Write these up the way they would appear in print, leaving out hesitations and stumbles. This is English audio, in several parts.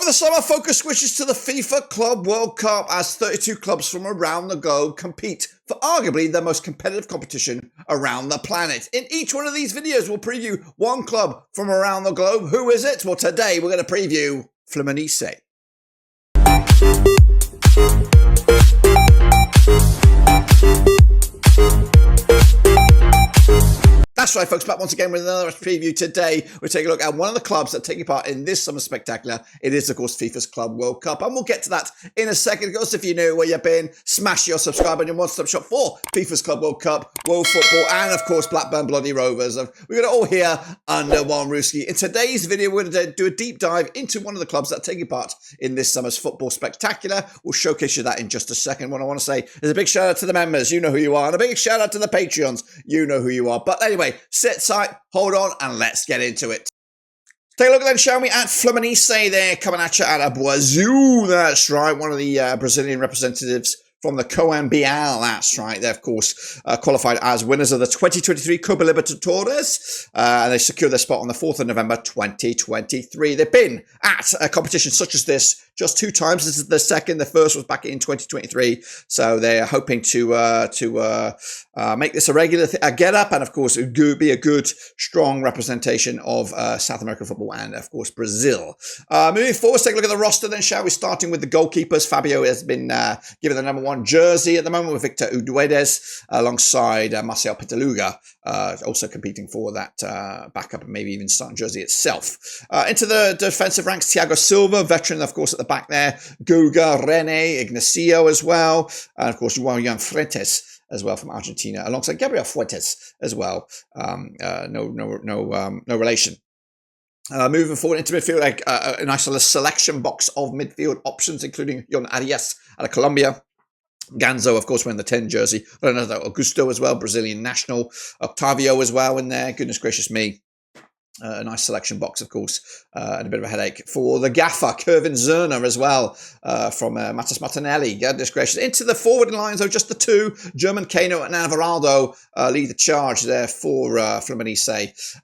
the summer, focus switches to the FIFA Club World Cup as 32 clubs from around the globe compete for arguably the most competitive competition around the planet. In each one of these videos, we'll preview one club from around the globe. Who is it? Well, today we're going to preview Fluminense. That's right, folks, back once again with another preview. Today, we're taking a look at one of the clubs that are taking part in this summer spectacular. It is, of course, FIFA's Club World Cup, and we'll get to that in a second. Of course, if you know where you've been, smash your subscribe button, your one-stop shop for FIFA's Club World Cup, World Football, and, of course, Blackburn Bloody Rovers. We've got it all here under one rooski. In today's video, we're going to do a deep dive into one of the clubs that are taking part in this summer's football spectacular. We'll showcase you that in just a second. What I want to say is a big shout-out to the members. You know who you are. And a big shout-out to the Patreons. You know who you are. But anyway, sit tight. Hold on, and let's get into it. Take a look then, shall we, at Fluminense there, coming at you out of Brazil. That's right, one of the Brazilian representatives from the Coambial. That's right. They, of course, qualified as winners of the 2023 Copa Libertadores. And they secured their spot on the 4th of November 2023. They've been at a competition such as this just 2 times. This is the second. The first was back in 2023. So they're hoping to make this a regular get-up, and, of course, be a good, strong representation of South American football and, of course, Brazil. Moving forward, let's take a look at the roster then, shall we? Starting with the goalkeepers. Fabio has been given the number 1 jersey at the moment with Victor Uduedes alongside Marcelo Pitaluga, also competing for that backup and maybe even starting jersey itself. Into the defensive ranks, Thiago Silva, veteran, of course, at the back there. Guga, Rene, Ignacio as well. And, of course, Juan Fuentes as well from Argentina, alongside Gabriel Fuentes as well. No relation. Moving forward into midfield, a nice little selection box of midfield options, including Yon Arias out of Colombia. Ganzo, of course, wearing the 10 jersey. Renato Augusto as well, Brazilian national. Octavio as well in there. Goodness gracious me. A nice selection box, of course, and a bit of a headache for the gaffer, Kervin Zerner, as well, from Matas Martinelli. Goodness gracious. Into the forward lines, though, just the 2. German Kano and Alvarado lead the charge there for Fluminense.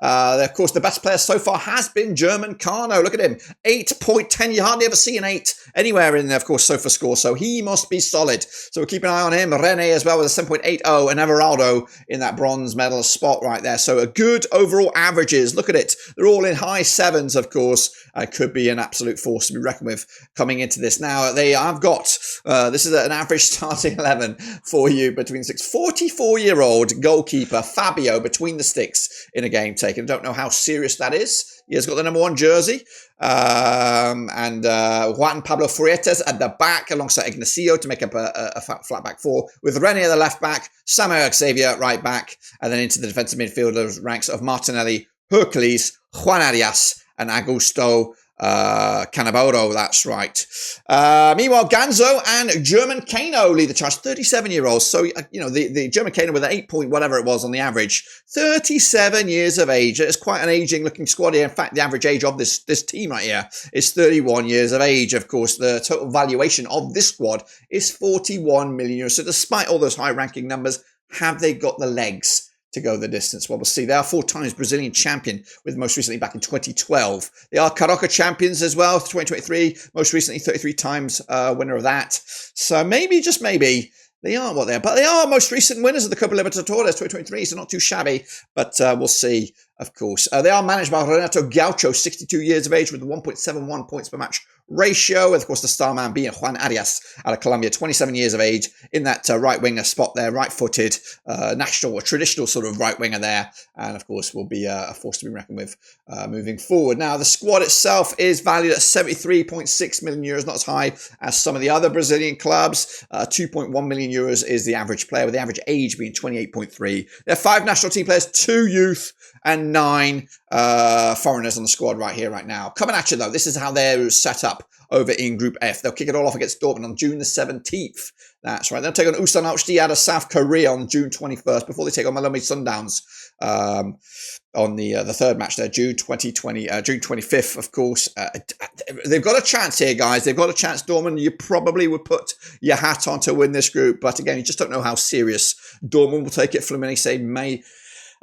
Of course, the best player so far has been German Kano. Look at him. 8.10. You hardly ever see an 8 anywhere in there, of course, SOFA score, so he must be solid. So we'll keep an eye on him. Rene as well with a 7.80, and Alvarado in that bronze medal spot right there. So a good overall averages. Look at it. They're all in high 7s, of course. Could be an absolute force to be reckoned with coming into this. Now, I've got, this is an average starting 11 for you between the 6. 44-year-old goalkeeper Fabio between the sticks in a game taken. Don't know how serious that is. He has got the number 1 jersey. And Juan Pablo Freitas at the back alongside Ignacio to make up a flat back 4, with Rene at the left back, Samuel Xavier right back, and then into the defensive midfield ranks of Martinelli, Hercules, Juan Arias, and Augusto Cannavaro. That's right. Meanwhile, Ganzo and German Kano lead the charge. 37-year-olds. So, the German Kano with an 8 point whatever it was on the average. 37 years of age. It's quite an aging-looking squad here. In fact, the average age of this team right here is 31 years of age. Of course, the total valuation of this squad is 41 million euros. So despite all those high-ranking numbers, have they got the legs to go the distance? Well, we'll see. They are 4 times Brazilian champion, with most recently back in 2012. They are Carioca champions as well, 2023, most recently 33 times winner of that. So maybe, just maybe, they are what they are. But they are most recent winners of the Copa Libertadores 2023, so not too shabby. But we'll see, of course. They are managed by Renato Gaucho, 62 years of age, with 1.71 points per match ratio. And, of course, the star man being Juan Arias out of Colombia, 27 years of age, in that right winger spot there, right-footed, national or traditional sort of right winger there. And, of course, will be a force to be reckoned with moving forward. Now, the squad itself is valued at 73.6 million euros, not as high as some of the other Brazilian clubs. 2.1 million euros is the average player, with the average age being 28.3. There are 5 national team players, 2 youth, and 9 foreigners on the squad right here, right now. Coming at you, though, this is how they're set up over in Group F. They'll kick it all off against Dortmund on June the 17th. That's right. They'll take on Ulsan Alchty out of South Korea on June 21st, before they take on Malmö Sundowns on the third match there, June 25th, of course. They've got a chance here, guys. They've got a chance. Dortmund, you probably would put your hat on to win this group. But again, you just don't know how serious Dortmund will take it. Fluminense may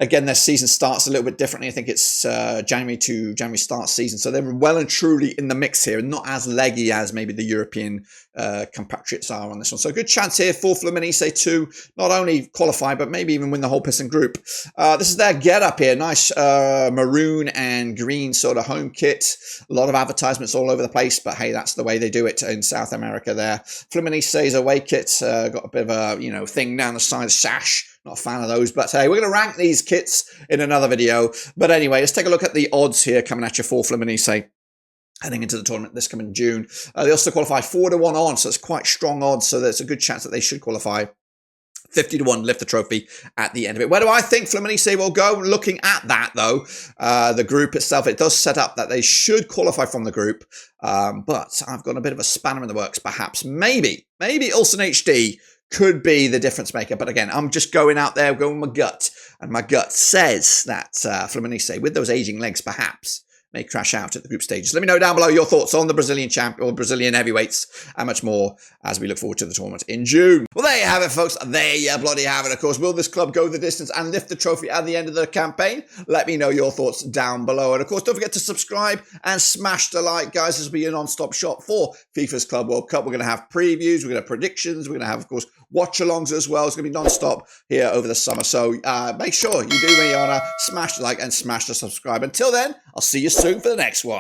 Again, their season starts a little bit differently. I think it's January to January start season. So they're well and truly in the mix here and not as leggy as maybe the European compatriots are on this one. So a good chance here for Fluminense to not only qualify, but maybe even win the whole piston group. This is their get up here. Nice maroon and green sort of home kit. A lot of advertisements all over the place, but hey, that's the way they do it in South America there. Fluminense's away kit got a bit of a, thing down the side of the sash. Not a fan of those, but hey, we're going to rank these kits in another video. But anyway, let's take a look at the odds here coming at you for Fluminense heading into the tournament this coming June. They also qualify 4-1 on, so it's quite strong odds. So there's a good chance that they should qualify. 50-1 lift the trophy at the end of it. Where do I think Fluminense will go? Looking at that, though, the group itself, it does set up that they should qualify from the group. But I've got a bit of a spanner in the works, perhaps. Maybe Ulsan HD could be the difference maker. But again, I'm just going out there, going with my gut. And my gut says that Fluminense, with those aging legs, perhaps, may crash out at the group stages. Let me know down below your thoughts on the Brazilian champ or Brazilian heavyweights and much more as we look forward to the tournament in June. Well, there you have it, folks. There you bloody have it. Of course, will this club go the distance and lift the trophy at the end of the campaign? Let me know your thoughts down below. And of course, don't forget to subscribe and smash the like, guys. This will be a non-stop shop for FIFA's Club World Cup. We're going to have previews. We're going to have predictions. We're going to have, of course, watch-alongs as well. It's going to be non-stop here over the summer. So make sure you do me a honor, smash the like and smash the subscribe. Until then, I'll see you soon for the next one.